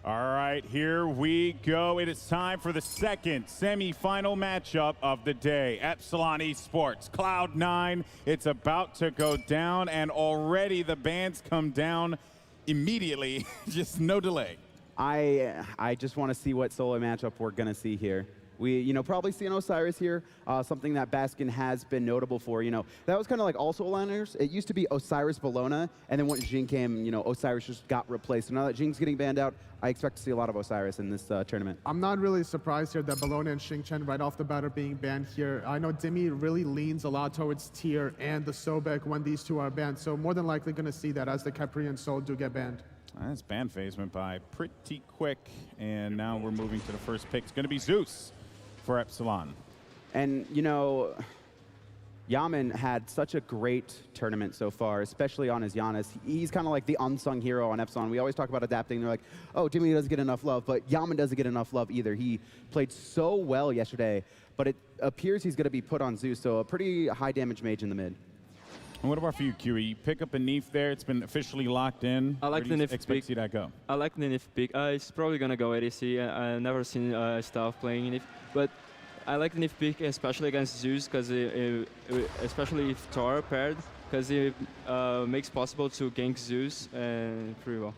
All right, here we go. It is time for the second semifinal matchup of the day. Epsilon eSports, Cloud9. It's about to go down, and already the bans come down immediately. Just no delay. I just want to see what solo matchup we're going to see here. We, probably see an Osiris here, something that Baskin has been notable for. That was kind of like all solo liners. It used to be Osiris Bologna, and then when Jing came, Osiris just got replaced. So now that Jing's getting banned out, I expect to see a lot of Osiris in this tournament. I'm not really surprised here that Bologna and Xingchen right off the bat are being banned here. I know Dimi really leans a lot towards Tier and the Sobek when these two are banned, so more than likely going to see that as the Capri and Sol do get banned. This ban phase went by pretty quick, and now we're moving to the first pick. It's going to be Zeus for Epsilon. And, Yaman had such a great tournament so far, especially on his Giannis. He's kind of like the unsung hero on Epsilon. We always talk about adapting. They're like, oh, Jimmy doesn't get enough love, but Yaman doesn't get enough love either. He played so well yesterday, but it appears he's going to be put on Zeus, so a pretty high damage mage in the mid. And what about for you, QE? You pick up a Neef there. It's been officially locked in. I like the Neef expect pick. to see that go? I like the Neef pick. It's probably going to go ADC. I've never seen Staff playing Neef. But I like the Neef pick, especially against Zeus, because especially if Thor paired, because it makes possible to gank Zeus pretty well.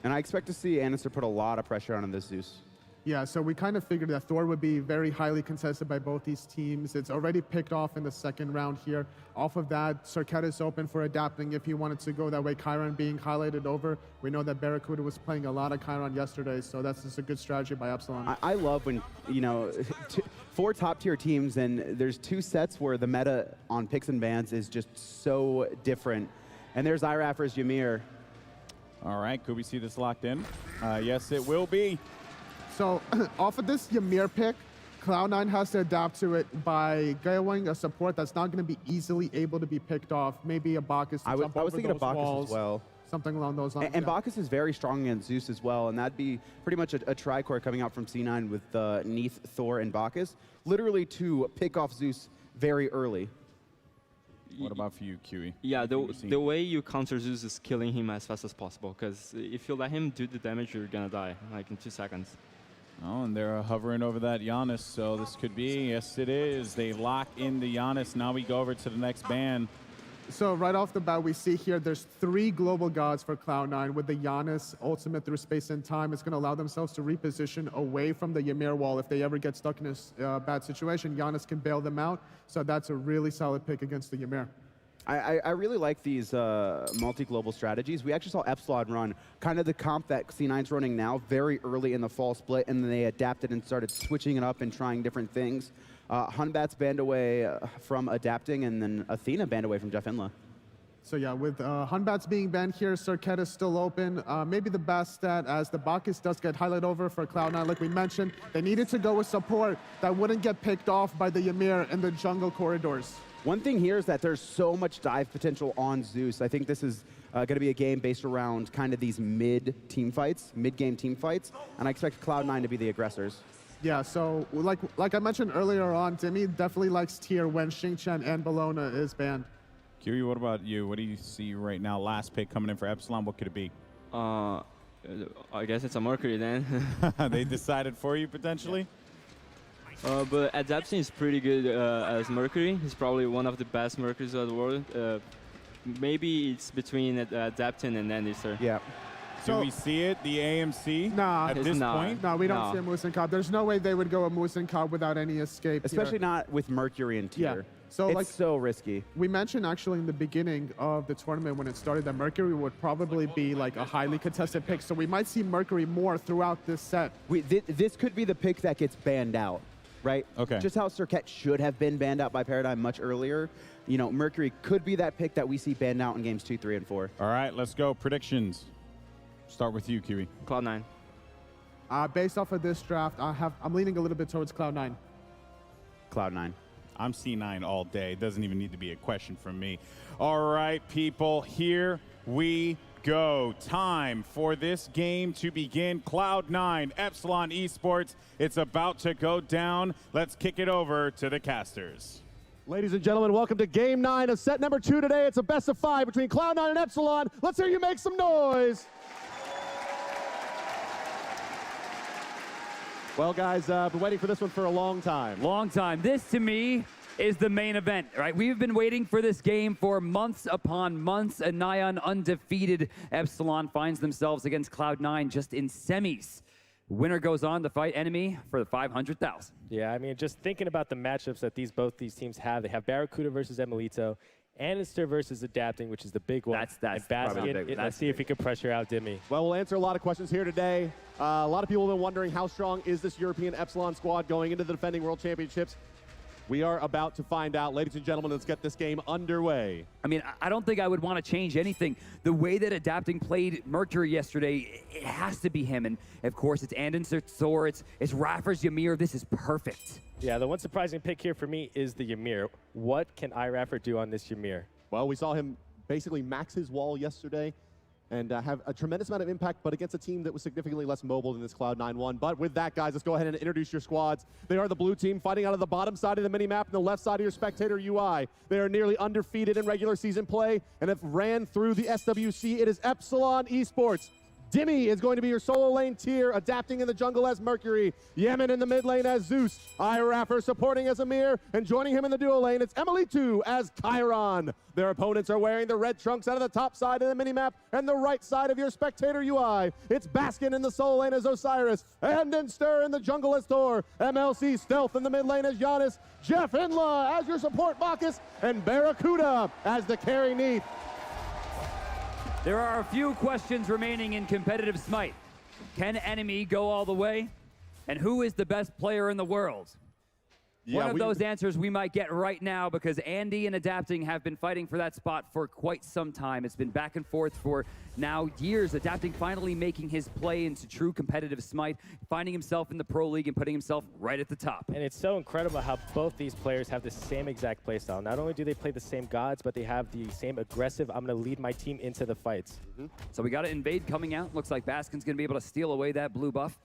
And I expect to see Anister put a lot of pressure on this Zeus. Yeah, so we kind of figured that Thor would be very highly contested by both these teams. It's already picked off in the second round here. Off of that, Circuit is open for adapting if he wanted to go that way. Chiron being highlighted over. We know that Barracuda was playing a lot of Chiron yesterday, so that's just a good strategy by Epsilon. I love when, 4 top-tier teams, and there's 2 sets where the meta on picks and bans is just so different. And there's Iraffer's Ymir. All right, could we see this locked in? Yes, it will be. So off of this Ymir pick, Cloud9 has to adapt to it by going a support that's not going to be easily able to be picked off. Maybe a Bacchus to jump I was over thinking of those Bacchus walls, as well. something along those lines. And Bacchus is very strong against Zeus as well, and that'd be pretty much a tricore coming out from C9 with Neith, Thor, and Bacchus, literally to pick off Zeus very early. What about for you, QE? Yeah, the way you counter Zeus is killing him as fast as possible, because if you let him do the damage, you're going to die, like in 2 seconds. Oh, and they're hovering over that Giannis, so this could be, yes it is. They lock in the Giannis. Now we go over to the next ban. So right off the bat, we see here there's 3 global gods for Cloud9 with the Giannis ultimate through space and time. It's going to allow themselves to reposition away from the Ymir wall. If they ever get stuck in a bad situation, Giannis can bail them out. So that's a really solid pick against the Ymir. I really like these multi-global strategies. We actually saw Epsilon run kind of the comp that C9's running now very early in the fall split, and then they adapted and started switching it up and trying different things. Hunbat's banned away from adapting, and then Athena banned away from Jeff Inla. So yeah, with Hunbat's being banned here, Circuit is still open. Maybe the best stat, as the Bacchus does get highlighted over for Cloud9, like we mentioned. They needed to go with support that wouldn't get picked off by the Ymir in the jungle corridors. One thing here is that there's so much dive potential on Zeus. I think this is going to be a game based around kind of these mid-game team fights, and I expect Cloud9 to be the aggressors. Yeah, so like I mentioned earlier on, Dimi definitely likes Tier when Xingchen and Bologna is banned. QE, what about you? What do you see right now? Last pick coming in for Epsilon. What could it be? I guess it's a Mercury then. They decided for you, potentially? But adapting is pretty good as Mercury. He's probably one of the best Mercuries of the world. Maybe it's between adapting and Anister. Yeah. Do we see it, the AMC, Nah, at this point? No, we don't see a Moose and Cobb. There's no way they would go a Moose and Cobb without any escape. Especially not with Mercury and Tier. Yeah. So it's so risky. We mentioned actually in the beginning of the tournament when it started that Mercury would probably be like a highly contested pick. So we might see Mercury more throughout this set. This could be the pick that gets banned out, right? Okay. Just how Circuit should have been banned out by Paradigm much earlier. Mercury could be that pick that we see banned out in games 2, 3, and 4. All right, let's go. Predictions. Start with you, QE. Cloud9. Based off of this draft, I'm leaning a little bit towards Cloud9. Cloud9. I'm C9 all day. It doesn't even need to be a question from me. All right, people, here we go. Time for this game to begin. Cloud9, Epsilon eSports. It's about to go down. Let's kick it over to the casters. Ladies and gentlemen, welcome to Game 9 of set number 2 today. It's a best of 5 between Cloud9 and Epsilon. Let's hear you make some noise. Well, guys, been waiting for this one for a long time. Long time. This, to me, is the main event, right? We've been waiting for this game for months upon months. A nigh on undefeated Epsilon finds themselves against Cloud9 just in semis. Winner goes on to fight enemy for the 500,000. Yeah, I mean, just thinking about the matchups that both these teams have, they have Barracuda versus Emilito, Anister versus Adapting, which is the big one. That's and Basket. Let's see if he can pressure out Dimmy. Well, we'll answer a lot of questions here today. A lot of people have been wondering how strong is this European Epsilon squad going into the defending World Championships. We are about to find out. Ladies and gentlemen, let's get this game underway. I mean, I don't think I would want to change anything. The way that Adapting played Mercury yesterday, it has to be him. And, of course, it's Andon's Thor, it's Raffer's Ymir. This is perfect. Yeah, the one surprising pick here for me is the Ymir. What can iRaffer do on this Ymir? Well, we saw him basically max his wall yesterday and have a tremendous amount of impact, but against a team that was significantly less mobile than this Cloud9 one. But with that, guys, let's go ahead and introduce your squads. They are the blue team fighting out of the bottom side of the mini-map and the left side of your spectator UI. They are nearly undefeated in regular season play and have ran through the SWC. It is Epsilon eSports. Dimmy is going to be your solo lane tier, Adapting in the jungle as Mercury. Yemen in the mid lane as Zeus. iRaffer supporting as Amir, and joining him in the duo lane, it's Emily2 as Chiron. Their opponents are wearing the red trunks out of the top side of the minimap and the right side of your spectator UI. It's Baskin in the solo lane as Osiris, and Stir in the jungle as Thor. MLC Stealth in the mid lane as Giannis. Jeff Inla as your support Bacchus, and Barracuda as the carry Neath. There are a few questions remaining in competitive Smite. Can enemy go all the way? And who is the best player in the world? One of those answers we might get right now, because Andy and Adapting have been fighting for that spot for quite some time. It's been back and forth for now years. Adapting finally making his play into true competitive Smite, finding himself in the Pro League and putting himself right at the top. And it's so incredible how both these players have the same exact playstyle. Not only do they play the same gods, but they have the same aggressive, I'm going to lead my team into the fights. So we got an invade coming out. Looks like Baskin's going to be able to steal away that blue buff.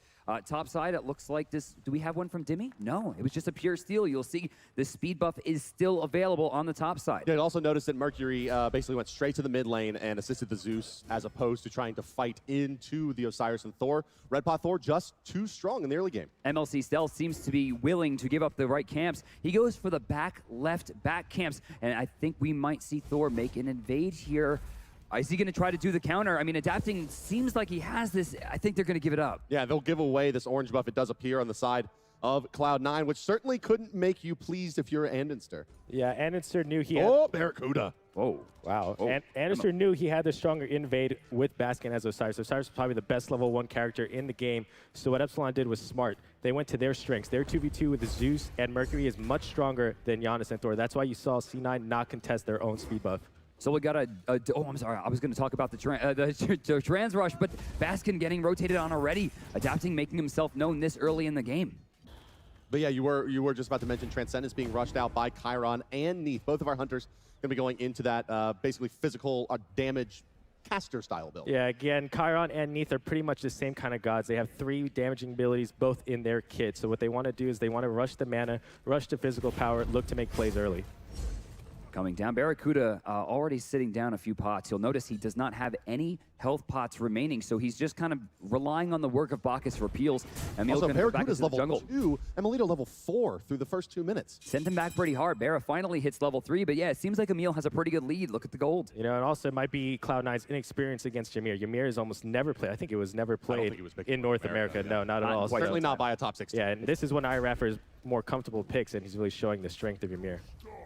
Top side, it looks like this. Do we have one from Dimmy? No, it was just a pure steal. You'll see the speed buff is still available on the top side. Yeah, also noticed that Mercury basically went straight to the mid lane and assisted the Zeus, as opposed to trying to fight into the Osiris and Thor. Red Pot Thor just too strong in the early game. MLC Stealth seems to be willing to give up the right camps. He goes for the back left back camps, and I think we might see Thor make an invade here. Is he going to try to do the counter? I mean, Adapting seems like he has this. I think they're going to give it up. Yeah, they'll give away this orange buff. It does appear on the side of Cloud9, which certainly couldn't make you pleased if you're Andonster. Yeah, Andonster knew he had... Oh, Barracuda. Oh. Wow. Oh. And Andonster knew he had the stronger invade with Baskin as Osiris. Osiris is probably the best level 1 character in the game. So what Epsilon did was smart. They went to their strengths. Their 2v2 with the Zeus and Mercury is much stronger than Giannis and Thor. That's why you saw C9 not contest their own speed buff. So we got oh, I'm sorry. I was going to talk about the trans rush, but Baskin getting rotated on already. Adapting, making himself known this early in the game. But yeah, you were just about to mention Transcendence being rushed out by Chiron and Neath. Both of our hunters going to be going into that basically physical damage caster style build. Yeah, again, Chiron and Neath are pretty much the same kind of gods. They have 3 damaging abilities both in their kit. So what they want to do is they want to rush the mana, rush the physical power, look to make plays early. Coming down, Barracuda already sitting down a few pots. You'll notice he does not have any health pots remaining, so he's just kind of relying on the work of Bacchus for peels. Also, Barracuda's level 2, Emilito level 4 through the first 2 minutes. Sent him back pretty hard. Barra finally hits level 3, but yeah, it seems like Emil has a pretty good lead. Look at the gold. You know, and also it might be Cloud9's inexperience against Ymir. Ymir is almost never played. I think it was never played in North America. No, not at all. Certainly not by a top 16. Yeah, and this is when iRaffer's more comfortable picks, and he's really showing the strength of Ymir.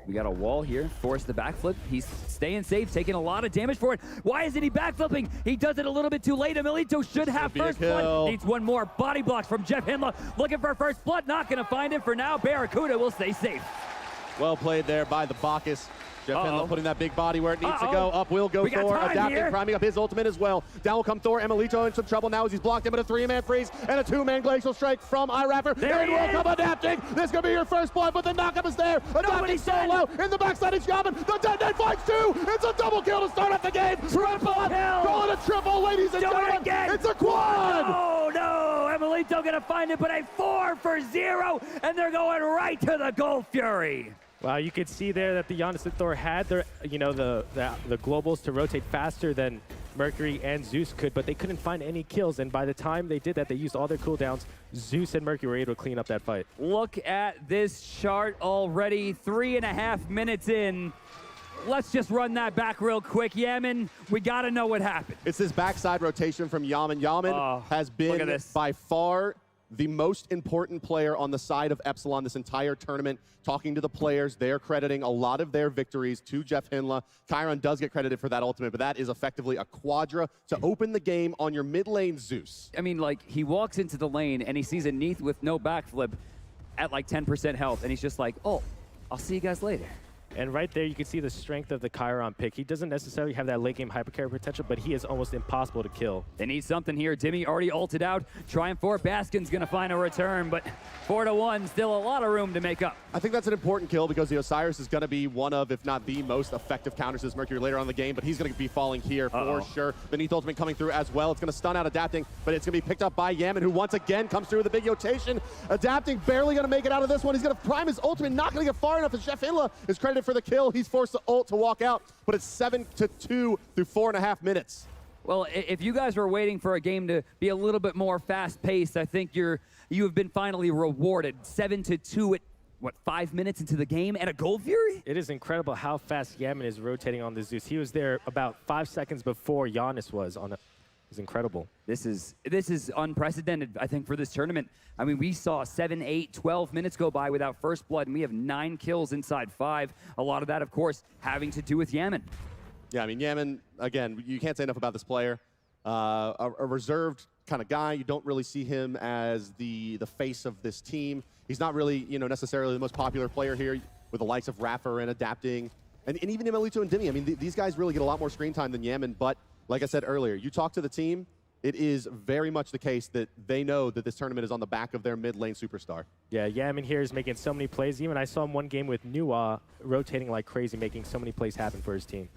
We got a wall here, forced the backflip. He's staying safe, taking a lot of damage for it. Why isn't he backflipping? He does it a little bit too late. Emilito should have first blood. Needs one more. Body block from Jeff Himla. Looking for first blood, not gonna find him for now. Barracuda will stay safe. Well played there by the Bacchus. Jeff Himla putting that big body where it needs to go. Up will go Thor, Adapting, priming up his ultimate as well. Down will come Thor. Emilito in some trouble now as he's blocked him with a 3-man freeze and a 2-man glacial strike from iRaffer. There in will come Adapting. This could be your first blood, but the knockup is there. Adapting solo in the backside of Shaman. The dead finds 2. It's a double kill to start off the game. Triple kill. Call it a triple, ladies and gentlemen. It's a quad. Oh no, Emilito gonna find it, but a 4 for 0, and they're going right to the Gold Fury. Well, you could see there that the Giannis and Thor had their, the globals to rotate faster than Mercury and Zeus could, but they couldn't find any kills. And by the time they did that, they used all their cooldowns. Zeus and Mercury were able to clean up that fight. Look at this chart already, 3.5 minutes in. Let's just run that back real quick. Yaman, we got to know what happened. It's this backside rotation from Yaman. Yaman has been by far the most important player on the side of Epsilon this entire tournament. Talking to the players, they're crediting a lot of their victories to Jeff Hinla. Chiron does get credited for that ultimate, but that is effectively a quadra to open the game on your mid lane Zeus. I mean, like, he walks into the lane and he sees a Neath with no backflip at like 10% health, and he's just like, oh, I'll see you guys later. And right there, you can see the strength of the Chiron pick. He doesn't necessarily have that late game hypercarry potential, but he is almost impossible to kill. They need something here. Dimmy already ulted out, trying for it. Baskin's going to find a return, but 4-1, still a lot of room to make up. I think that's an important kill because the Osiris is going to be one of, if not the most effective counters as Mercury later on in the game, but he's going to be falling here for sure. Beneath ultimate coming through as well. It's going to stun out Adapting, but it's going to be picked up by Yaman, who once again comes through with a big rotation. Adapting barely going to make it out of this one. He's going to prime his ultimate, not going to get far enough, as Jeff Hinla is credited for the kill. He's forced the ult to walk out, but it's 7-2 through 4.5 minutes. Well, if you guys were waiting for a game to be a little bit more fast-paced, I think you have been finally rewarded. 7-2 at, what, 5 minutes into the game and a Gold Fury? It is incredible how fast Yaman is rotating on the Zeus. He was there about 5 seconds before Giannis was on it. It's incredible. This is unprecedented, I think, for this tournament. I mean, we saw 7, 8, 12 minutes go by without first blood, and we have 9 kills inside 5. A lot of that, of course, having to do with Yaman. Yeah, I mean, Yaman, again, you can't say enough about this player. A reserved kind of guy. You don't really see him as the face of this team. He's not really, necessarily the most popular player here with the likes of Raffer and Adapting. And even Melito and Dimmy. I mean, these guys really get a lot more screen time than Yaman, but like I said earlier, you talk to the team, it is very much the case that they know that this tournament is on the back of their mid lane superstar. Yeah, Yaman here is making so many plays. Even I saw him one game with Nuwa rotating like crazy, making so many plays happen for his team.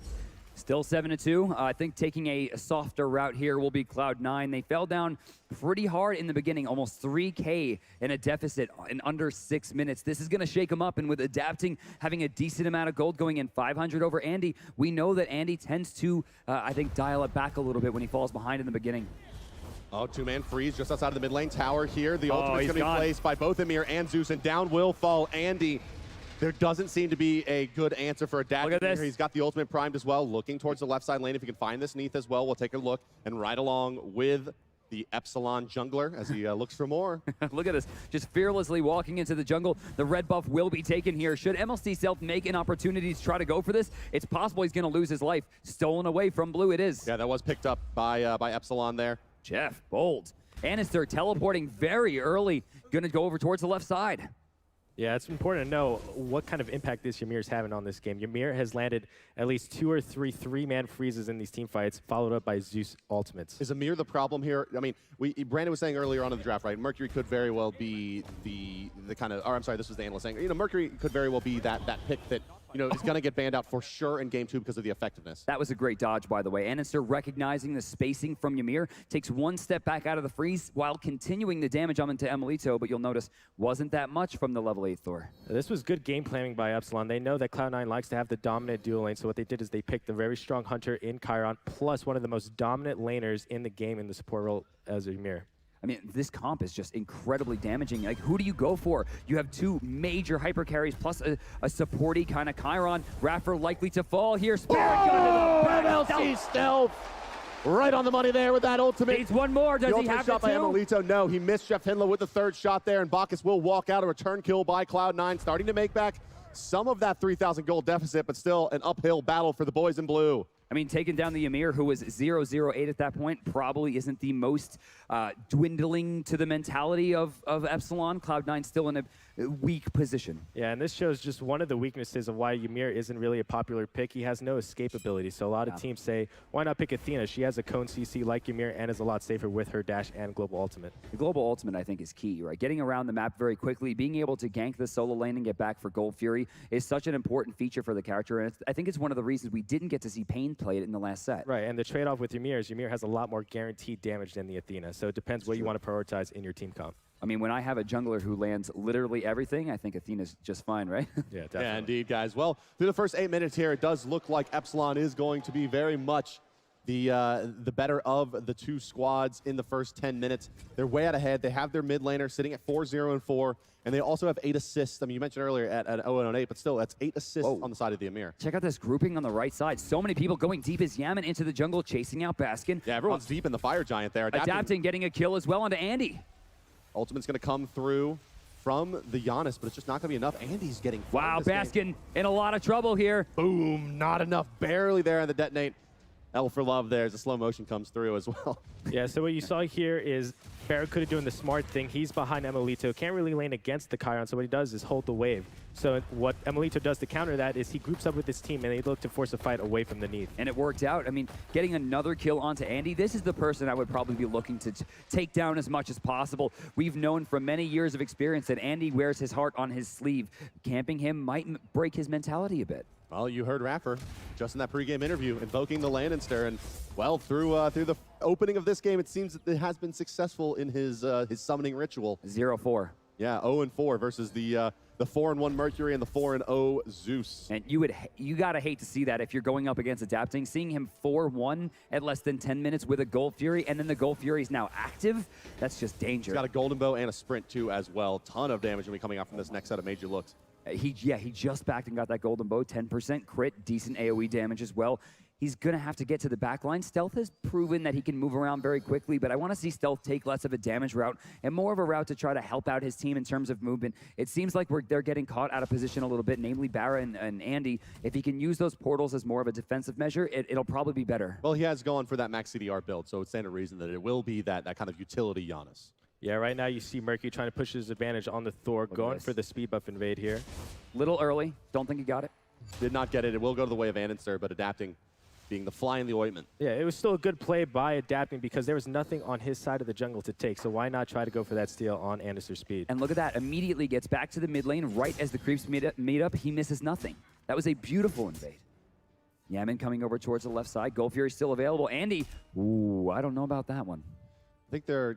Still 7-2. I think taking a softer route here will be Cloud9. They fell down pretty hard in the beginning, almost 3K in a deficit in under 6 minutes. This is going to shake them up, and with Adapting, having a decent amount of gold going in 500 over Andy, we know that Andy tends to, I think, dial it back a little bit when he falls behind in the beginning. Oh, two-man freeze just outside of the mid lane tower here. The ultimate's going to be placed by both Amir and Zeus, and down will fall Andy. There doesn't seem to be a good answer for Adapting. Look at this. He's got the ultimate primed as well, looking towards the left side lane. If you can find this Neath as well, we'll take a look and ride along with the Epsilon jungler as he looks for more. Look at this, just fearlessly walking into the jungle. The red buff will be taken here. Should MLC Self make an opportunity to try to go for this, it's possible he's going to lose his life. Stolen away from Blue, it is. Yeah, that was picked up by Epsilon there. Jeff, bold. Anister teleporting very early, going to go over towards the left side. Yeah, it's important to know what kind of impact this Ymir is having on this game. Ymir has landed at least 2 or 3 three-man freezes in these team fights, followed up by Zeus ultimates. Is Ymir the problem here? I mean, Brandon was saying earlier on in the draft, right? Mercury could very well be the kind of, or I'm sorry, this was the analyst saying, Mercury could very well be that pick that, is going to get banned out for sure in game 2 because of the effectiveness. That was a great dodge, by the way. Anister recognizing the spacing from Ymir, takes 1 step back out of the freeze while continuing the damage onto Emilito, but you'll notice wasn't that much from the level 8 Thor. This was good game planning by Epsilon. They know that Cloud9 likes to have the dominant dual lane, so what they did is they picked the very strong hunter in Chiron, plus one of the most dominant laners in the game in the support role as Ymir. I mean, this comp is just incredibly damaging. Like, who do you go for? You have 2 major hyper carries plus a supporty kind of Chiron. Raffer likely to fall here. Spirit MLC stealth! Right on the money there with that ultimate. Needs one more. Does he have shot it by too? Emilito. No, he missed Jeff Hinla with the 3rd shot there, and Bacchus will walk out. A return kill by Cloud9, starting to make back some of that 3,000 gold deficit, but still an uphill battle for the boys in blue. I mean, taking down the Ymir, who was 0-0-8 at that point, probably isn't the most dwindling to the mentality of Epsilon. Cloud9 still in a weak position. Yeah, and this shows just one of the weaknesses of why Ymir isn't really a popular pick. He has no escape ability, so a lot of teams say, why not pick Athena? She has a cone CC like Ymir and is a lot safer with her dash and global ultimate. The global ultimate, I think, is key, right? Getting around the map very quickly, being able to gank the solo lane and get back for Gold Fury is such an important feature for the character, and I think it's one of the reasons we didn't get to see Pain play it in the last set. Right, and the trade-off with Ymir is Ymir has a lot more guaranteed damage than the Athena, so it depends what you want to prioritize in your team comp. I mean, when I have a jungler who lands literally everything, I think Athena's just fine, right? Yeah, definitely. Yeah, indeed, guys. Well, through the first 8 minutes here, it does look like Epsilon is going to be very much the better of the two squads in the first 10 minutes. They're way out ahead. They have their mid laner sitting at 4-0-4, and they also have 8 assists. I mean, you mentioned earlier at 0-8, but still, that's 8 assists on the side of the Amir. Check out this grouping on the right side. So many people going deep as Yaman into the jungle, chasing out Baskin. Yeah, everyone's deep in the Fire Giant there. Adapting, getting a kill as well onto Andy. Ultimate's going to come through from the Giannis, but it's just not going to be enough. Andy's getting wow, Baskin in a lot of trouble here. Boom, not enough. Barely there on the detonate. L for love there as the slow motion comes through as well. Yeah, so what you saw here is Barracuda doing the smart thing. He's behind Emilito, can't really lane against the Chiron, so what he does is hold the wave. So what Emilito does to counter that is he groups up with his team and they look to force a fight away from the Neath. And it worked out. I mean, getting another kill onto Andy, this is the person I would probably be looking to take down as much as possible. We've known from many years of experience that Andy wears his heart on his sleeve. Camping him might break his mentality a bit. Well, you heard Raffer just in that pregame interview invoking the Lannister, and well, through the opening of this game, it seems that it has been successful in his summoning ritual. 0-4. Yeah, 0-4 versus the 4-1 Mercury and the 4-0 Zeus. And you gotta hate to see that if you're going up against Adapting. Seeing him 4-1 at less than 10 minutes with a Gold Fury, and then the Gold Fury is now active. That's just danger. He's got a Golden Bow and a Sprint too as well. Ton of damage will be coming out from this next set of major looks. He just backed and got that Golden Bow, 10% crit, decent AoE damage as well. He's gonna have to get to the back line. Stealth has proven that he can move around very quickly, but I wanna see Stealth take less of a damage route and more of a route to try to help out his team in terms of movement. It seems like they're getting caught out of position a little bit, namely Barra and Andy. If he can use those portals as more of a defensive measure, it'll probably be better. Well, he has gone for that max CDR build, so it's stand to reason that it will be that kind of utility Giannis. Yeah, right now you see Mercury trying to push his advantage on the Thor, going for the speed buff invade here. Little early, don't think he got it. Did not get it. It will go to the way of Ananster, but Adapting being the fly in the ointment. Yeah, it was still a good play by Adapting because there was nothing on his side of the jungle to take, so why not try to go for that steal on Ananster's speed? And look at that, immediately gets back to the mid lane right as the creeps meet up. He misses nothing. That was a beautiful invade. Yaman coming over towards the left side. Gold Fury still available. Andy, ooh, I don't know about that one. I think they're,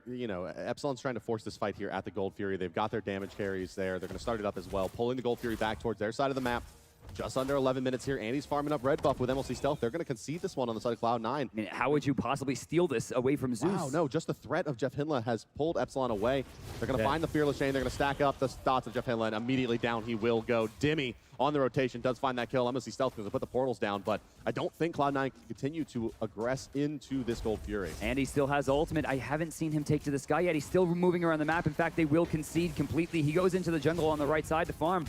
Epsilon's trying to force this fight here at the Gold Fury. They've got their damage carries there. They're going to start it up as well, pulling the Gold Fury back towards their side of the map. Just under 11 minutes here. Andy's farming up red buff with MLC Stealth. They're going to concede this one on the side of Cloud9. I mean, how would you possibly steal this away from Zeus? Wow, no, just the threat of Jeff Hinla has pulled Epsilon away. They're going to find the Fearless Chain. They're going to stack up the dots of Jeff Hinla, and immediately down he will go. Dimmy on the rotation does find that kill. MLC Stealth going to put the portals down, but I don't think Cloud9 can continue to aggress into this Gold Fury. Andy still has ultimate. I haven't seen him take to the sky yet. He's still moving around the map. In fact, they will concede completely. He goes into the jungle on the right side to farm.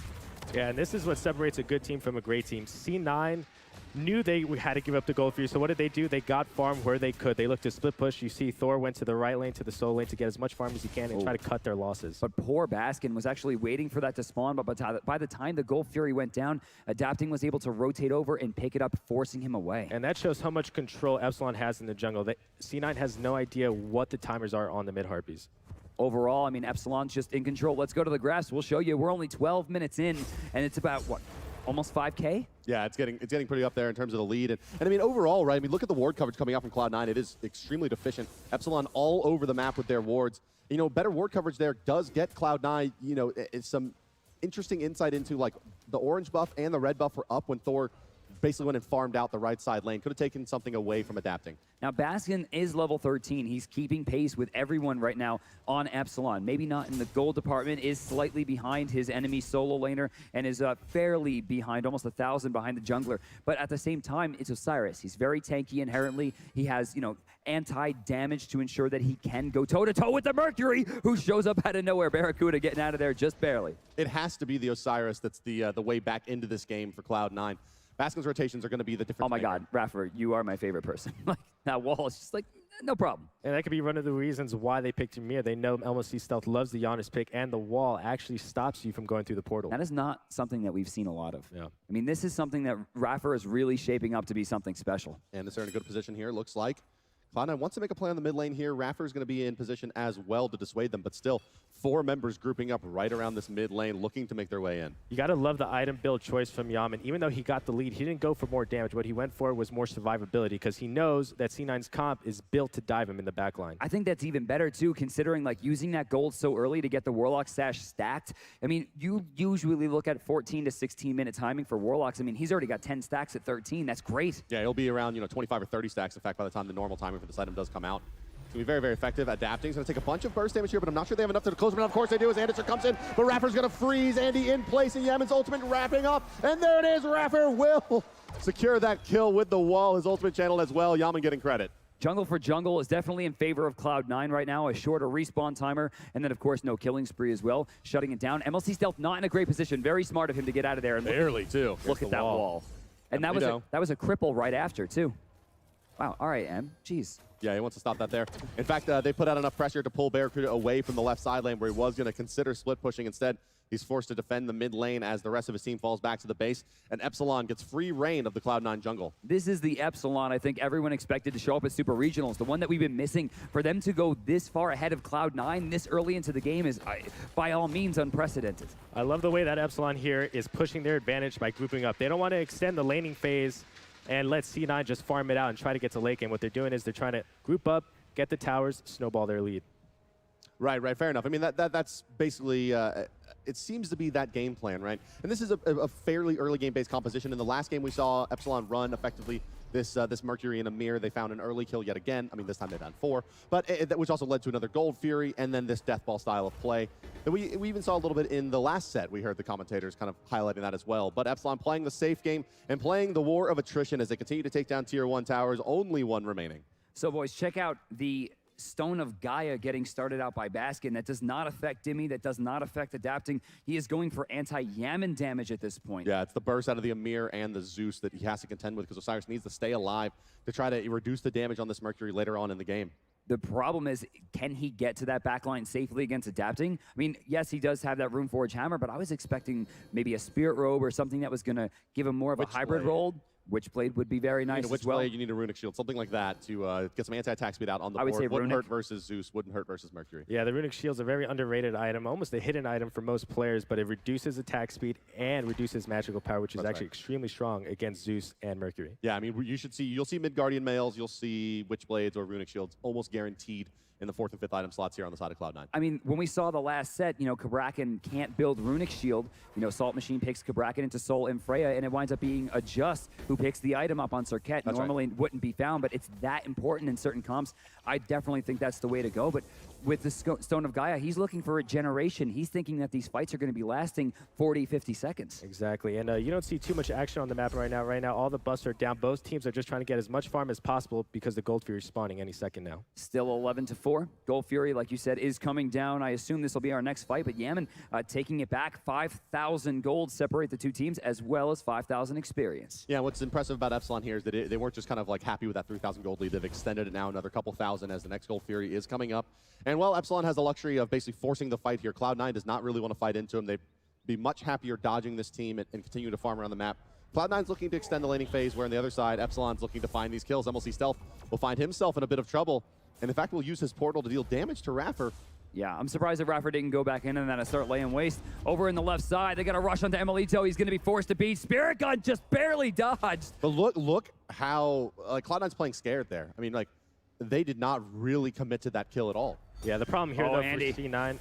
Yeah, and this is what separates a good team from a great team. C9 knew they had to give up the Gold Fury, so what did they do? They got farm where they could. They looked to split push. You see Thor went to the right lane, to the solo lane to get as much farm as he can and try to cut their losses. But poor Baskin was actually waiting for that to spawn, but by the time the Gold Fury went down, Adapting was able to rotate over and pick it up, forcing him away. And that shows how much control Epsilon has in the jungle. C9 has no idea what the timers are on the mid-Harpies. Overall, I mean, Epsilon's just in control. Let's go to the graphs. We'll show you. We're only 12 minutes in, and it's about, what, almost 5K? Yeah, it's getting pretty up there in terms of the lead. And I mean, overall, right, I mean, look at the ward coverage coming out from Cloud9. It is extremely deficient. Epsilon all over the map with their wards. Better ward coverage there does get Cloud9, some interesting insight into, like, the orange buff and the red buff were up when Thor basically went and farmed out the right side lane. Could have taken something away from Adapting. Now, Baskin is level 13. He's keeping pace with everyone right now on Epsilon. Maybe not in the gold department, is slightly behind his enemy solo laner, and is fairly behind, almost 1,000 behind the jungler. But at the same time, it's Osiris. He's very tanky inherently. He has, anti-damage to ensure that he can go toe-to-toe with the Mercury, who shows up out of nowhere. Barracuda getting out of there just barely. It has to be the Osiris that's the way back into this game for Cloud9. Baskin's rotations are going to be the difference. Oh my God, Raffer, you are my favorite person. Like, that wall is just like, no problem. And that could be one of the reasons why they picked Ymir. They know MLC Stealth loves the Giannis pick, and the wall actually stops you from going through the portal. That is not something that we've seen a lot of. Yeah. I mean, this is something that Raffer is really shaping up to be something special. And they're in a good position here. Looks like Cloud9 wants to make a play on the mid lane here. Raffer's going to be in position as well to dissuade them, but still 4 members grouping up right around this mid lane looking to make their way in. You got to love the item build choice from Yaman. Even though he got the lead, he didn't go for more damage. What he went for was more survivability because he knows that C9's comp is built to dive him in the backline. I think that's even better too, considering like using that gold so early to get the Warlock stash stacked. I mean, you usually look at 14 to 16 minute timing for Warlocks. I mean, he's already got 10 stacks at 13. That's great. Yeah, it'll be around 25 or 30 stacks, in fact, by the time the normal timing for this item does come out. It's going to be very, very effective. Adapting. He's going to take a bunch of burst damage here, but I'm not sure they have enough to close him. Of course they do as Anderson comes in, but Raffer's going to freeze Andy in place, and Yaman's ultimate wrapping up. And there it is. Raffer will secure that kill with the wall. His ultimate channel as well. Yaman getting credit. Jungle for jungle is definitely in favor of Cloud9 right now. A shorter respawn timer, and then, of course, no killing spree as well, shutting it down. MLC Stealth not in a great position. Very smart of him to get out of there. And barely, too. Look at that wall. And that was a cripple right after, too. Wow, all right, M. Jeez. Yeah, he wants to stop that there. In fact, they put out enough pressure to pull Barracuda away from the left side lane where he was going to consider split pushing. Instead, he's forced to defend the mid lane as the rest of his team falls back to the base, and Epsilon gets free reign of the Cloud9 jungle. This is the Epsilon I think everyone expected to show up at Super Regionals, the one that we've been missing. For them to go this far ahead of Cloud9 this early into the game is, by all means, unprecedented. I love the way that Epsilon here is pushing their advantage by grouping up. They don't want to extend the laning phase and let C9 just farm it out and try to get to late game. What they're doing is they're trying to group up, get the towers, snowball their lead. Right, fair enough. I mean, that's basically, it seems to be that game plan, right? And this is a fairly early game-based composition. In the last game, we saw Epsilon run effectively this Mercury and Amir. They found an early kill yet again. I mean, this time they found 4, but which also led to another Gold Fury, and then this Deathball style of play. And we even saw a little bit in the last set. We heard the commentators kind of highlighting that as well. But Epsilon playing the safe game and playing the war of attrition as they continue to take down Tier 1 towers, only 1 remaining. So, boys, check out the Stone of Gaia getting started out by Baskin. That does not affect Dimmy. That does not affect Adapting. He is going for anti-Yaman damage at this point. Yeah, it's the burst out of the Amir and the Zeus that he has to contend with because Osiris needs to stay alive to try to reduce the damage on this Mercury later on in the game. The problem is, can he get to that backline safely against Adapting? I mean, yes, he does have that Runeforge hammer, but I was expecting maybe a Spirit Robe or something that was going to give him more of a hybrid role. Witchblade would be very nice as well. Witchblade, you need a Runic Shield, something like that to get some anti-attack speed out on the board. I would say wouldn't Runic hurt versus Zeus, wouldn't hurt versus Mercury. Yeah, the Runic Shield's a very underrated item, almost a hidden item for most players, but it reduces attack speed and reduces magical power, which is actually extremely strong against Zeus and Mercury. Yeah, I mean, you'll see Mid-Guardian males, you'll see Witchblades or Runic Shields almost guaranteed in the 4th and 5th item slots here on the side of Cloud9. I mean, when we saw the last set, Kabrakan can't build Runic Shield. Salt Machine picks Kabrakan into Soul and Freya, and it winds up being a Just who picks the item up on Serket. Normally wouldn't be found, but it's that important in certain comps. I definitely think that's the way to go, but with the Stone of Gaia, he's looking for a generation. He's thinking that these fights are going to be lasting 40, 50 seconds. Exactly, and you don't see too much action on the map right now. Right now, all the busts are down. Both teams are just trying to get as much farm as possible because the Gold Fury is spawning any second now. Still 11-4. Gold Fury, like you said, is coming down. I assume this will be our next fight, but Yaman taking it back. 5,000 gold separate the two teams, as well as 5,000 experience. Yeah, what's impressive about Epsilon here is that they weren't just kind of like happy with that 3,000 gold lead. They've extended it now another couple thousand as the next Gold Fury is coming up. And well, Epsilon has the luxury of basically forcing the fight here. Cloud9 does not really want to fight into him. They'd be much happier dodging this team and continue to farm around the map. Cloud9's looking to extend the laning phase, where on the other side, Epsilon's looking to find these kills. MLC Stealth will find himself in a bit of trouble, and in fact will use his portal to deal damage to Raffer. Yeah, I'm surprised that Raffer didn't go back in and then start laying waste. Over in the left side, they got a rush onto Emelito. He's going to be forced to beat. Spirit Gun just barely dodged. But look how Cloud9's playing scared there. I mean, they did not really commit to that kill at all. Yeah, the problem here, though, Andy. For C9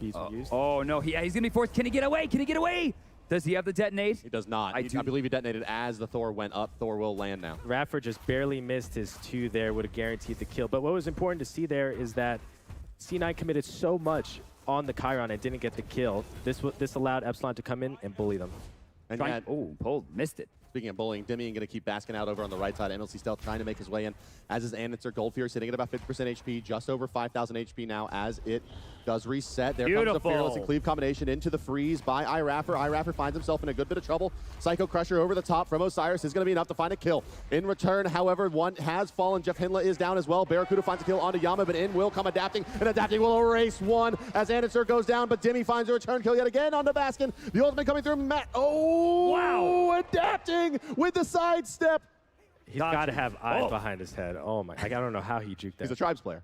is used. Oh, no. He's going to be forced. Can he get away? Can he get away? Does he have the detonate? He does not. I believe he detonated as the Thor went up. Thor will land now. Raffer just barely missed his 2 there, would have guaranteed the kill. But what was important to see there is that C9 committed so much on the Chiron and didn't get the kill. This allowed Epsilon to come in and bully them. And Pold missed it. Speaking of bullying, Demian going to keep basking out over on the right side. MLC Stealth trying to make his way in, as is Anitzer. Gold Fury sitting at about 50% HP, just over 5,000 HP now as it does reset. There comes the Fearless and Cleave combination into the freeze by iRaffer. iRaffer finds himself in a good bit of trouble. Psycho Crusher over the top from Osiris is going to be enough to find a kill. In return, however, one has fallen. Jeff Hinla is down as well. Barracuda finds a kill onto Yama, but in will come Adapting, and Adapting will erase one as Anitzer goes down, but Demi finds a return kill yet again onto Baskin. The ultimate coming through Matt. Oh, wow! Adapting with the sidestep. He's got to have eyes behind his head. Oh my! I don't know how he juked that. He's a Tribes player.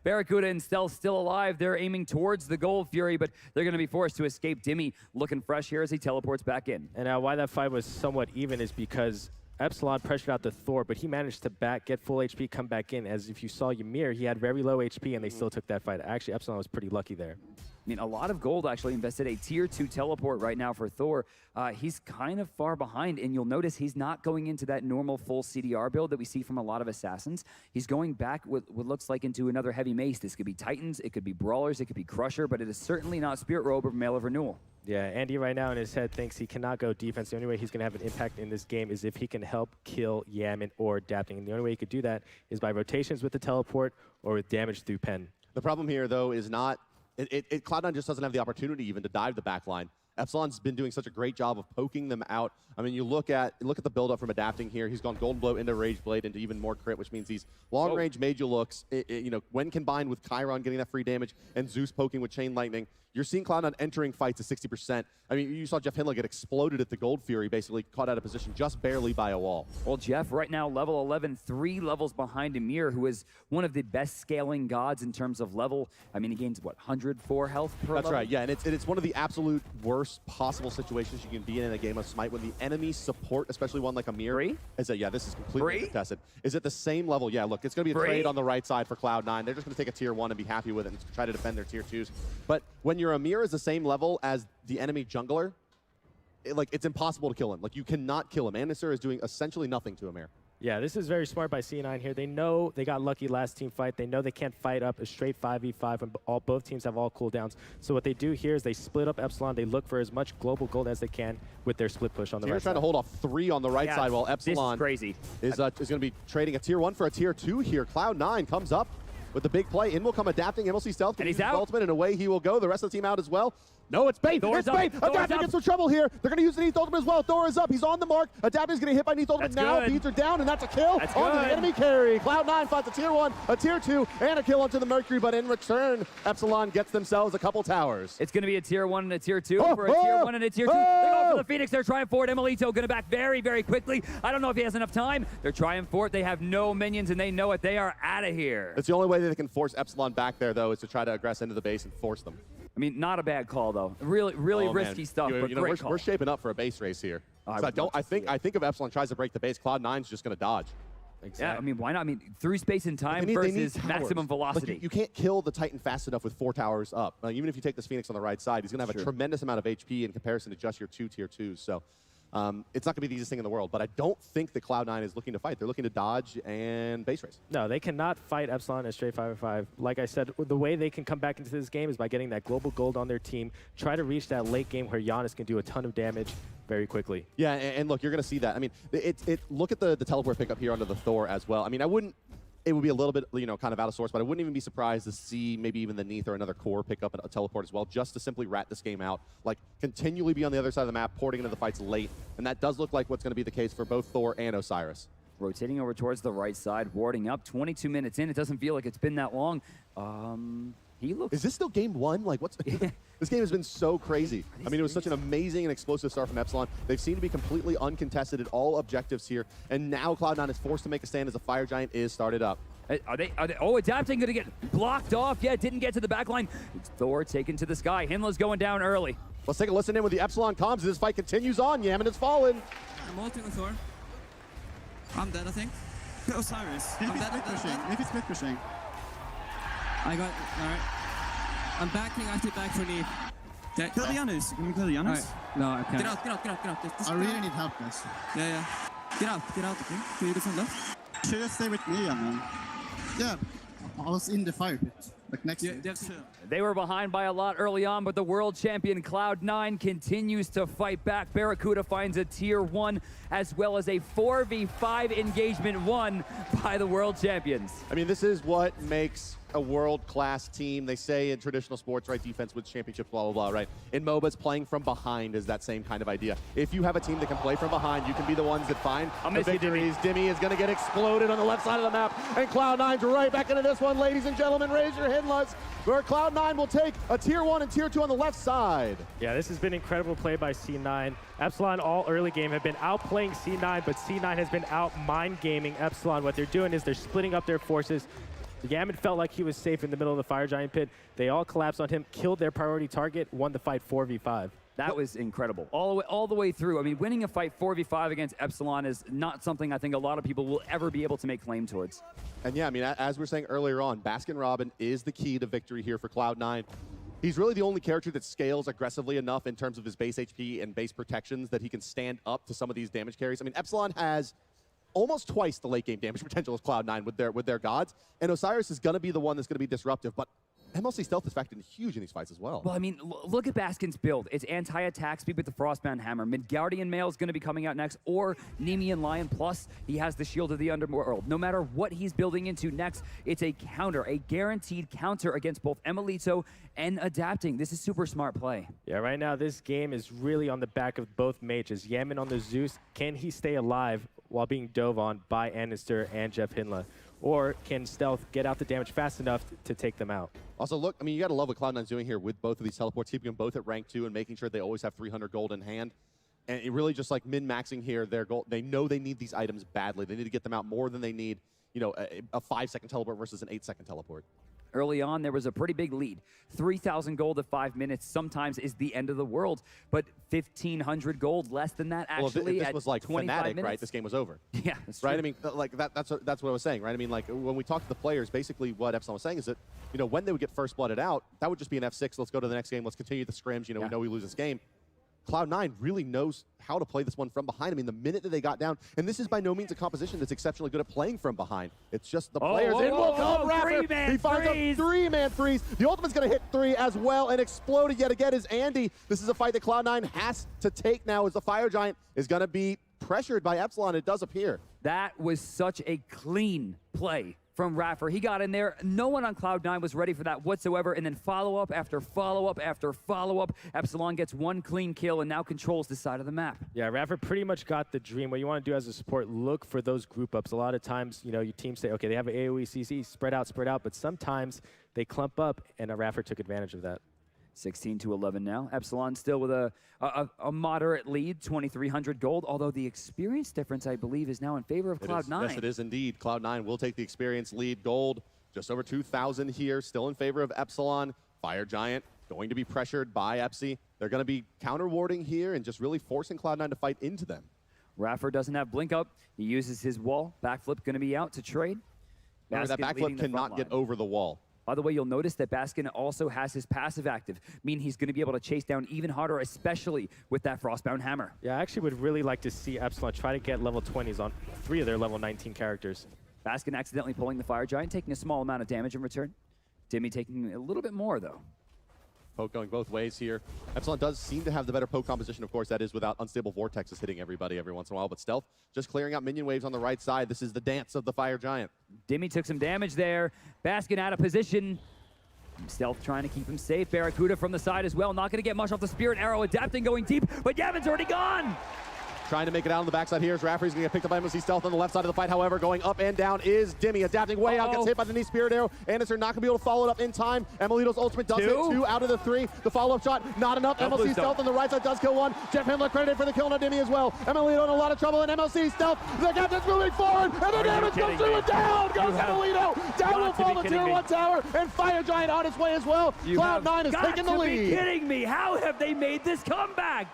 Barracuda and Stealth still alive. They're aiming towards the Gold Fury, but they're going to be forced to escape. Dimmy looking fresh here as he teleports back in. And why that fight was somewhat even is because Epsilon pressured out the Thor, but he managed to get full HP, come back in. As if you saw Ymir, he had very low HP, and they still took that fight. Actually, Epsilon was pretty lucky there. I mean, a lot of gold actually invested. A tier 2 teleport right now for Thor. He's kind of far behind, and you'll notice he's not going into that normal full CDR build that we see from a lot of assassins. He's going back what looks like into another heavy mace. This could be Titans, it could be Brawlers, it could be Crusher, but it is certainly not Spirit Robe or Mail of Renewal. Yeah, Andy right now in his head thinks he cannot go defense. The only way he's going to have an impact in this game is if he can help kill Yaman or adapting. And the only way he could do that is by rotations with the teleport or with damage through pen. The problem here, though, is not Cloud9 just doesn't have the opportunity even to dive the back line. Epsilon's been doing such a great job of poking them out. I mean, you look at the build-up from adapting here. He's gone Golden Blow into Rage Blade into even more crit, which means these long-range Mage looks, when combined with Chiron getting that free damage and Zeus poking with Chain Lightning, you're seeing Cloud9 entering fights at 60%. I mean, you saw Jeff Hindle get exploded at the Gold Fury, basically caught out of position just barely by a wall. Well, Jeff right now level 11, 3 levels behind Ymir, who is one of the best scaling gods in terms of level. I mean, he gains, what, 104 health per level? That's right, yeah, and it's one of the absolute worst possible situations you can be in a game of Smite when the enemy support, especially one like Ymir, is that, yeah, this is completely contested, is at the same level. Yeah, look, it's going to be a trade on the right side for Cloud9. They're just going to take a tier 1 and be happy with it and try to defend their tier 2s. But when your Ymir is the same level as the enemy jungler, it's impossible to kill him. Like, you cannot kill him. Anisur is doing essentially nothing to Ymir. Yeah, this is very smart by C9 here. They know they got lucky last team fight. They know they can't fight up a straight 5v5 when both teams have all cooldowns. So what they do here is they split up Epsilon. They look for as much global gold as they can with their split push on the right side. They're trying to hold off 3 on the right side while Epsilon is going to be trading a tier 1 for a tier 2 here. Cloud9 comes up with the big play. In will come adapting. In will see Stealth. And he's out. Ultimate, and away he will go. The rest of the team out as well. No, it's bait. It's bait. Adapting gets some trouble here. They're going to use the Neath Ultimate as well. Thor is up. He's on the mark. Adapting is going to hit by Neath Ultimate now. Beads are down, and that's a kill onto the enemy carry. Cloud9 finds a tier 1, a tier 2, and a kill onto the Mercury, but in return, Epsilon gets themselves a couple towers. It's going to be a tier 1 and a tier 2 for a tier 1 and a tier 2. They're going for the Phoenix. They're trying for it. Emilito going to back very, very quickly. I don't know if he has enough time. They're trying for it. They have no minions, and they know it. They are out of here. It's the only way that they can force Epsilon back there, though, is to try to aggress into the base and force them. I mean, not a bad call, though. Really risky stuff, but great call. We're shaping up for a base race here. I think if Epsilon tries to break the base, Cloud9's just going to dodge. Exactly. Yeah, I mean, why not? I mean, through space and time versus maximum velocity. You can't kill the Titan fast enough with 4 towers up. Even if you take this Phoenix on the right side, he's going to have a tremendous amount of HP in comparison to just your 2 tier 2s. So it's not going to be the easiest thing in the world, but I don't think that Cloud9 is looking to fight. They're looking to dodge and base race. No, they cannot fight Epsilon in straight 5v5. Like I said, the way they can come back into this game is by getting that global gold on their team, try to reach that late game where Giannis can do a ton of damage very quickly. Yeah, and look, you're going to see that. I mean, look at the teleport pickup here onto the Thor as well. I mean, it would be a little bit, kind of out of source, but I wouldn't even be surprised to see maybe even the Neath or another core pick up a teleport as well, just to simply rat this game out. Like, continually be on the other side of the map, porting into the fights late, and that does look like what's going to be the case for both Thor and Osiris. Rotating over towards the right side, warding up. 22 minutes in. It doesn't feel like it's been that long. He looks... Is this still game 1? Like, what's... This game has been so crazy. I mean, it was such an amazing and explosive start from Epsilon. They seem to be completely uncontested at all objectives here, and now Cloud9 is forced to make a stand as the Fire Giant is started up. Are they adapting, going to get blocked off? Yeah, didn't get to the back line. It's Thor taken to the sky. Himla's going down early. Let's take a listen in with the Epsilon comms as this fight continues on. Yaman has fallen. I'm ulting with Thor. I'm dead, I think. Osiris. I'm dead. Maybe split pushing. I got all right. I'm backing active back for Neath. Kill the Giannis. Can you kill the Giannis? Right. No, I can't. Get out. I really need help, guys. Yeah. Get out, okay? Can you defend left? Should just stay with me, man. Yeah, I was in the fire pit, like next to you. They were behind by a lot early on, but the world champion Cloud9 continues to fight back. Barracuda finds a tier 1 as well as a 4v5 engagement won by the world champions. I mean, this is what makes a world-class team. They say in traditional sports, right, defense wins championships, blah, blah, blah, right? In MOBAs, playing from behind is that same kind of idea. If you have a team that can play from behind, you can be the ones that find the victories. Dimmy is going to get exploded on the left side of the map, and Cloud9's right back into this one. Ladies and gentlemen, raise your Hinlas, where Cloud9 will take a Tier 1 and Tier 2 on the left side. Yeah, this has been incredible play by C9. Epsilon all early game have been outplaying C9, but C9 has been out mind gaming Epsilon. What they're doing is they're splitting up their forces. Yaman felt like he was safe in the middle of the Fire Giant pit. They all collapsed on him, killed their priority target, won the fight 4v5. That was incredible. All the way through. I mean, winning a fight 4v5 against Epsilon is not something I think a lot of people will ever be able to make claim towards. And yeah, I mean, as we were saying earlier on, Baskin Robin is the key to victory here for Cloud9. He's really the only character that scales aggressively enough in terms of his base HP and base protections that he can stand up to some of these damage carries. I mean, Epsilon has almost twice the late game damage potential as Cloud9 with their gods, and Osiris is going to be the one that's going to be disruptive, but MLC stealth is factored in huge in these fights as well. Well, I mean, look at Baskin's build. It's anti-attack speed with the Frostbound Hammer. Midgardian Mail is going to be coming out next, or Nemean Lion, plus he has the Shield of the Underworld. No matter what he's building into next, it's a counter, a guaranteed counter against both Emilito and adapting. This is super smart play. Yeah, right now this game is really on the back of both mages. Yaman on the Zeus, can he stay alive while being dove on by Anister and Jeff Hinla? Or can Stealth get out the damage fast enough to take them out? Also, look, I mean, you got to love what Cloud9's doing here with both of these teleports, keeping them both at rank 2 and making sure they always have 300 gold in hand. And it really just like min-maxing here their gold. They know they need these items badly. They need to get them out more than they need, you know, a 5-second teleport versus an 8-second teleport. Early on, there was a pretty big lead. 3,000 gold at 5 minutes sometimes is the end of the world, but 1,500 gold less than that actually well, if this was like Fnatic, minutes. right? This game was over. Yeah, that's right. true. I mean, like that's what I was saying, right? I mean, like when we talked to the players, basically what Epsilon was saying is that, you know, when they would get first blooded out, that would just be an F6. Let's go to the next game. Let's continue the scrims. You know, we know we lose this game. Cloud9 really knows how to play this one from behind. I mean, the minute that they got down, and this is by no means a composition that's exceptionally good at playing from behind. It's just the players. In will come Raptor. He finds a 3-man freeze. The ultimate's going to hit 3 as well, and exploded yet again is Andy. This is a fight that Cloud9 has to take now, as the Fire Giant is going to be pressured by Epsilon. It does appear. That was such a clean play from Raffer. He got in there. No one on Cloud9 was ready for that whatsoever. And then follow-up after follow-up after follow-up. Epsilon gets one clean kill and now controls this side of the map. Yeah, Raffer pretty much got the dream. What you want to do as a support, look for those group ups. A lot of times, you know, your teams say, okay, they have an AoE CC, spread out. But sometimes they clump up, and Raffer took advantage of that. 16-11 now. Epsilon still with a moderate lead, 2,300 gold, although the experience difference, I believe, is now in favor of Cloud9. Yes, it is indeed. Cloud9 will take the experience lead. Gold, just over 2,000 here, still in favor of Epsilon. Fire Giant going to be pressured by Epsi. They're going to be counter-warding here and just really forcing Cloud9 to fight into them. Raffer doesn't have blink up. He uses his wall. Backflip going to be out to trade. Remember, that backflip cannot get over the wall. By the way, you'll notice that Baskin also has his passive active, meaning he's going to be able to chase down even harder, especially with that Frostbound Hammer. Yeah, I actually would really like to see Epsilon try to get level 20s on 3 of their level 19 characters. Baskin accidentally pulling the Fire Giant, taking a small amount of damage in return. Dimmy taking a little bit more, though. Poke going both ways here. Epsilon does seem to have the better poke composition, of course. That is without unstable vortexes hitting everybody every once in a while. But Stealth just clearing out minion waves on the right side. This is the dance of the Fire Giant. Dimmy took some damage there. Baskin out of position. Stealth trying to keep him safe. Barracuda from the side as well. Not going to get much off the Spirit Arrow. Adapting, going deep, but Yavin's already gone. Trying to make it out on the backside here as Rafferty's going to get picked up by MLC Stealth on the left side of the fight. However, going up and down is Dimmy. Adapting way out, gets hit by the knee Spirit Arrow. Anderson not going to be able to follow it up in time. Emilito's ultimate does hit 2 out of the 3. The follow-up shot, not enough. MLC Stealth on the right side does kill 1. Jeff Himler credited for the kill on Dimmy as well. Emilito in a lot of trouble, and MLC Stealth, the captain's moving forward, and the damage comes through and down goes Emilito. Down will fall the Tier 1 tower, and Fire Giant on its way as well. Cloud9 is taking the lead. You have got to be kidding me. How have they made this comeback?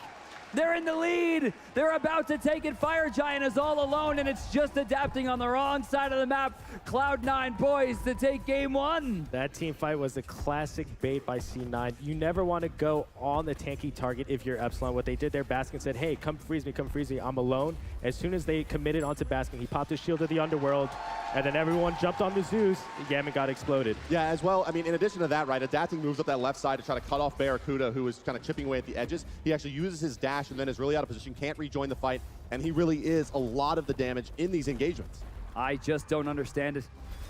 They're in the lead. They're about to take it. Fire Giant is all alone, and it's just adapting on the wrong side of the map. Cloud9 poised to take game 1. That team fight was a classic bait by C9. You never want to go on the tanky target if you're Epsilon. What they did there, Baskin said, hey, come freeze me, I'm alone. As soon as they committed onto Baskin, he popped his shield of the underworld, and then everyone jumped on the Zeus. Yaman got exploded. Yeah, as well, I mean, in addition to that, right, Adapting moves up that left side to try to cut off Barracuda, who is kind of chipping away at the edges. He actually uses his dash and then is really out of position, can't rejoin the fight, and he really is a lot of the damage in these engagements. I just don't understand it.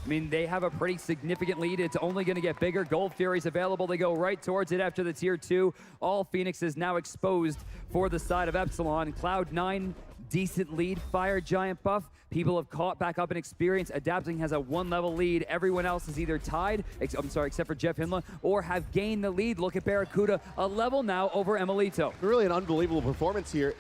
I mean, they have a pretty significant lead. It's only going to get bigger. Gold Fury's available. They go right towards it after the tier 2. All Phoenixes now exposed for the side of Epsilon. Cloud9, decent lead. Fire Giant buff. People have caught back up in experience. Adapting has a 1-level lead. Everyone else is either tied, except for Jeff Himla, or have gained the lead. Look at Barracuda, a level now over Emilito. Really an unbelievable performance here.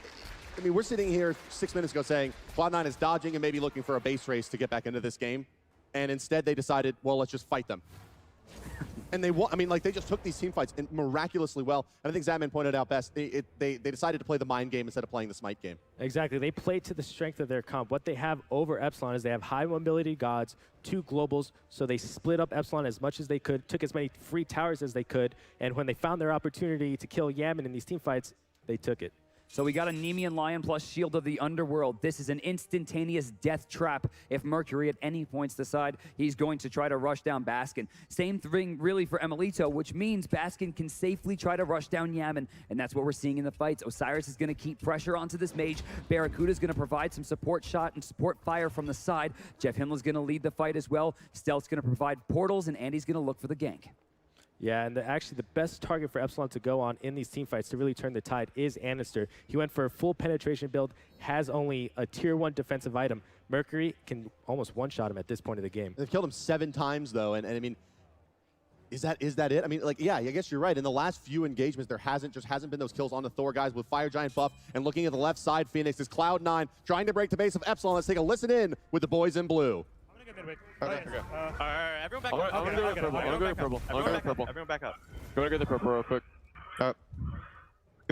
I mean, we're sitting here 6 minutes ago saying Cloud9 is dodging and maybe looking for a base race to get back into this game. And instead they decided, well, let's just fight them. And they won. I mean, like, they just took these team fights and miraculously well. And I think Zadman pointed out best, they decided to play the mind game instead of playing the Smite game. Exactly. They played to the strength of their comp. What they have over Epsilon is they have high mobility gods, 2 globals, so they split up Epsilon as much as they could, took as many free towers as they could, and when they found their opportunity to kill Yaman in these team fights, they took it. So we got a Nemean Lion plus Shield of the Underworld. This is an instantaneous death trap if Mercury at any points decide he's going to try to rush down Baskin. Same thing really for Emilito, which means Baskin can safely try to rush down Yaman, and that's what we're seeing in the fights. Osiris is going to keep pressure onto this mage. Barracuda is going to provide some support shot and support fire from the side. Jeff Himla's going to lead the fight as well. Stealth's going to provide portals, and Andy's going to look for the gank. Yeah, and actually the best target for Epsilon to go on in these team fights to really turn the tide is Anister. He went for a full penetration build, has only a tier 1 defensive item. Mercury can almost one-shot him at this point of the game. They've killed him 7 times, though, and I mean, is that it? I mean, like, yeah, I guess you're right. In the last few engagements, there hasn't been those kills on the Thor guys with Fire Giant buff. And looking at the left side, Phoenix is Cloud9 trying to break the base of Epsilon. Let's take a listen in with the boys in blue. Okay. Alright, everyone back up. I'm gonna go to purple. I'm gonna go to purple. I'm gonna go to purple. Everyone back up. Go to get the purple real quick. I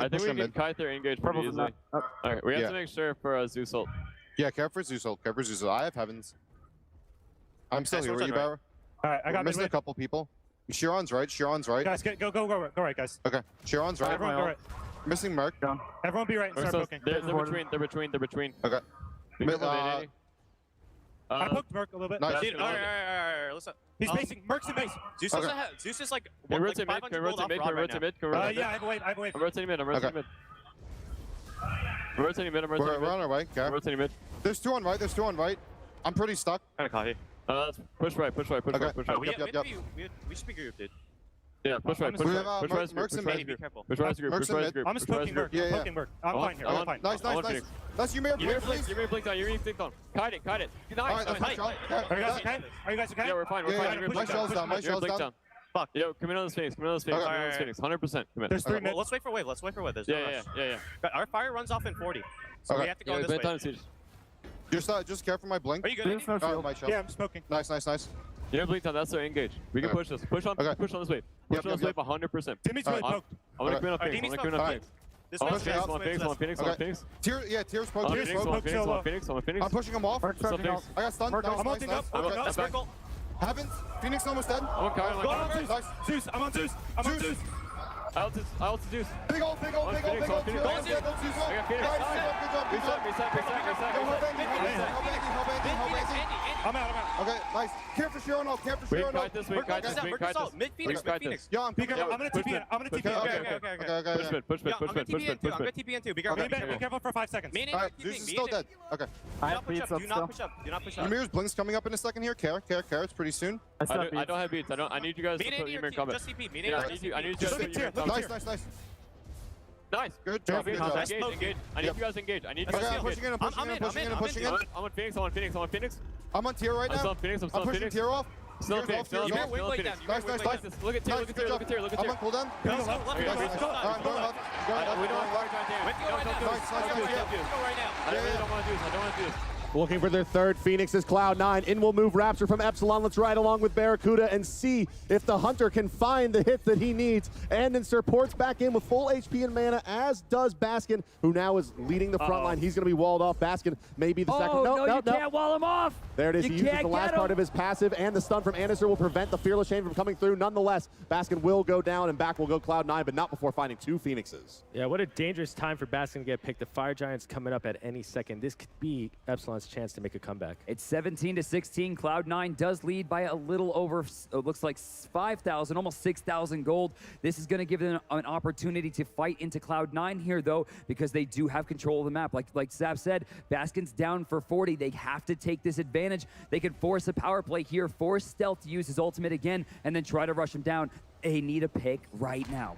think we can kite their engage pretty easily. Alright, we have to make sure for Zeus ult. Yeah, care for Zeus ult. Care for Zeus ult. I have Heavens. I'm still here. Were you, Barra? Alright, I got missing a couple people. Chiron's right. Chiron's right. Guys, go right, guys. Okay. Chiron's right. Everyone go right. Missing Merc. Everyone be right and start poking. They're between. Okay. I poked Merc a little bit. Nice. Alright, listen. He's basing. Merc's in base. Zeus is like, Can rotate mid, can rotate mid. Yeah, I have a wave. I'm rotating mid, I'm rotating mid. I'm rotating mid, We're on our way, okay. I'm rotating mid. There's 2 on right. I'm pretty stuck. Kinda cocky. Push right. Yep. We should be grouped, dude. Yeah, push right. Merc's in mid. Be careful. Push right group. I'm just poking Merc. I'm fine here. I'm fine. Nice. That's you, Mayor. You may blink down. Kite it. Alright, that's my shot. Are you guys okay? Yeah, we're fine. My shell's down. Fuck. Yo, come in on the Phoenix. 100%. 100%. Come in. There's 3 mid. Let's wait for wave. There's no rush. Yeah. Our fire runs off in 40. So we have to go this way. Just care for my blink. Are you good? My shell. Yeah, I'm smoking. Nice. You know, blink down. That's our engage. We can push this. Push on this wave. Push on this wave 100%. Timmy's really poked. I'm gonna come in on Phoenix. This On one's Phoenix. Tears poke. Phoenix. I'm pushing him off. I got stunned. I'm ulting up. Heavens. Phoenix almost dead. I'm on Nice. Zeus. I'm on Zeus. I ulted Zeus. Big ult. I got Phoenix. I'm out. Okay, nice. Care for Sharon ult. We kite this. Mid Phoenix. Yeah, I'm gonna TP in. Okay. Push mid. I'm gonna TP in too. Be careful for 5 seconds. Alright, Zeus is still dead. Okay. Do not push up. Ymir's blink's coming up in a second here. Care. It's pretty soon. I don't have beats. I need you guys to put Ymir in combat. Just CP. I need you guys to put Ymir in combat. Nice. Nice. Good job. Engage. I need you guys to engage. Okay, I'm pushing in. I'm on Phoenix. I'm on tier right now. I'm still I'm pushing tier off. Still Tier Phoenix. off. Nice. Look at tier. I'm on cooldown. Go I'm going left. We don't have I really don't want to do this. Looking for their third Phoenix is Cloud9. In will move Raptor from Epsilon. Let's ride along with Barracuda and see if the Hunter can find the hits that he needs. And then supports back in with full HP and mana, as does Baskin, who now is leading the front line. He's going to be walled off. Baskin may be the second. No, you can't wall him off. There it is. He uses the last part of his passive, and the stun from Anister will prevent the Fearless Chain from coming through. Nonetheless, Baskin will go down, and back will go Cloud9, but not before finding 2 Phoenixes. Yeah, what a dangerous time for Baskin to get picked. The Fire Giant's coming up at any second. This could be Epsilon Epsilon's chance to make a comeback. It's 17-16. Cloud9 does lead by a little over, it looks like 5,000, almost 6,000 gold. This is going to give them an opportunity to fight into Cloud9 here, though, because they do have control of the map. Like Zap said, Baskin's down for 40. They have to take this advantage. They could force a power play here, force Stealth to use his ultimate again, and then try to rush him down. They need a pick right now.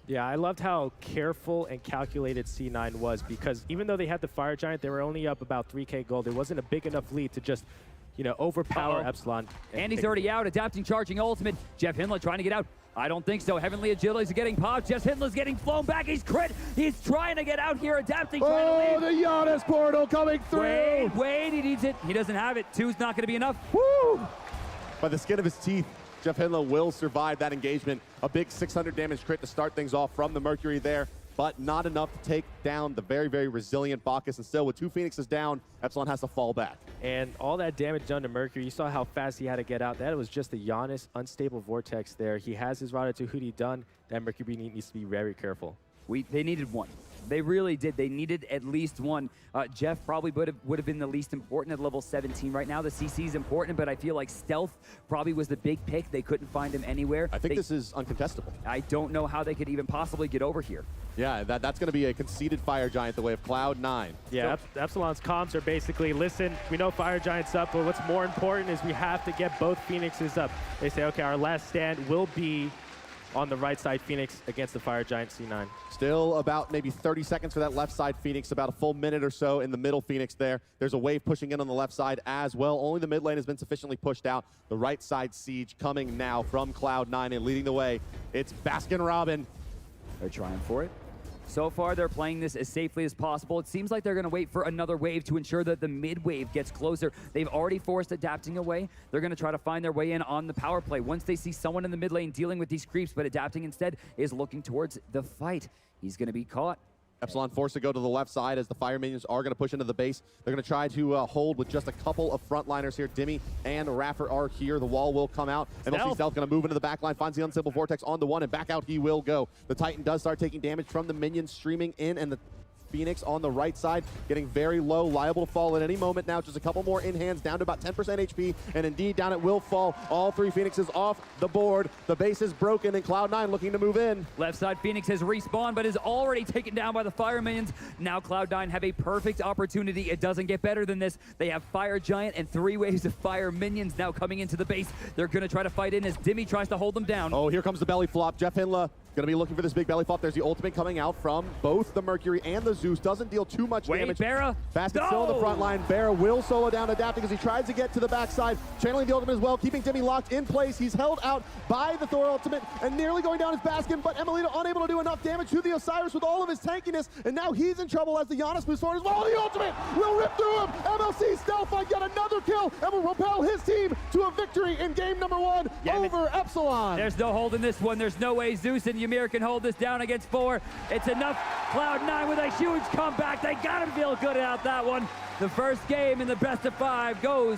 Yeah, I loved how careful and calculated C9 was, because even though they had the Fire Giant, they were only up about 3K gold. It wasn't a big enough lead to just, you know, overpower Epsilon. And he's already out, adapting, charging ultimate. Jeff Hindla trying to get out. I don't think so. Heavenly Agilities are getting popped. Jeff Hindla's getting flown back. He's crit. He's trying to get out here, adapting, trying to leave. The Giannis portal coming through. Wait, he needs it. He doesn't have it. Two's not going to be enough. Woo! By the skin of his teeth, Jeff Hindla will survive that engagement. A big 600 damage crit to start things off from the Mercury there, but not enough to take down the very, very resilient Bacchus. And still, with two Phoenixes down, Epsilon has to fall back. And all that damage done to Mercury, you saw how fast he had to get out. That was just a Giannis unstable vortex there. He has his Ratatouille done. That Mercury needs to be very careful. They needed one. They really did. They needed at least one. Jeff probably would have been the least important at level 17 right now. The CC is important, but I feel like Stealth probably was the big pick. They couldn't find him anywhere. I think this is uncontestable. I don't know how they could even possibly get over here. Yeah, that's going to be a conceded Fire Giant the way of Cloud9. Yeah, Epsilon's comms are basically, listen, we know Fire Giant's up, but what's more important is we have to get both Phoenixes up. They say, okay, our last stand will be on the right side Phoenix against the Fire Giant C9. Still about maybe 30 seconds for that left side Phoenix, about a full minute or so in the middle Phoenix there. There's a wave pushing in on the left side as well. Only the mid lane has been sufficiently pushed out. The right side siege coming now from Cloud9 and leading the way. It's Baskin Robin. They're trying for it. So far, they're playing this as safely as possible. It seems like they're going to wait for another wave to ensure that the mid wave gets closer. They've already forced adapting away. They're going to try to find their way in on the power play. Once they see someone in the mid lane dealing with these creeps, but adapting instead is looking towards the fight. He's going to be caught. Epsilon forced to go to the left side as the Fire Minions are going to push into the base. They're going to try to hold with just a couple of frontliners here. Dimmy and Raffer are here. The wall will come out. And we'll see Stealth going to move into the back line, finds the Unstable Vortex on the one, and back out he will go. The Titan does start taking damage from the minions streaming in, and the Phoenix on the right side getting very low, liable to fall at any moment now. Just a couple more in hands, down to about 10% HP, and indeed down it will fall. All three Phoenixes off the board. The base is broken, and Cloud9 looking to move in. Left side Phoenix has respawned, but is already taken down by the Fire Minions. Now Cloud9 have a perfect opportunity. It doesn't get better than this. They have Fire Giant and 3 waves of Fire Minions now coming into the base. They're going to try to fight in as Dimmy tries to hold them down. Oh, here comes the belly flop. Jeff Hindla going to be looking for this big belly flop. There's the ultimate coming out from both the Mercury and the Zeus. Doesn't deal too much damage. Barra. Basket still in the front line. Barra will solo down, adapting as he tries to get to the backside. Channeling the ultimate as well, keeping Dimmy locked in place. He's held out by the Thor ultimate and nearly going down his Baskin, but Emilito unable to do enough damage to the Osiris with all of his tankiness, and now he's in trouble as the Giannis moves forward as well. The ultimate will rip through him. MLC Stealth fight yet another kill and will propel his team to a victory in game number 1 over Epsilon. There's no hold in this one. There's no way Zeus and Ymir can hold this down against 4. It's enough. Cloud9 with a huge comeback. They got to feel good about that one. The first game in the best of 5 goes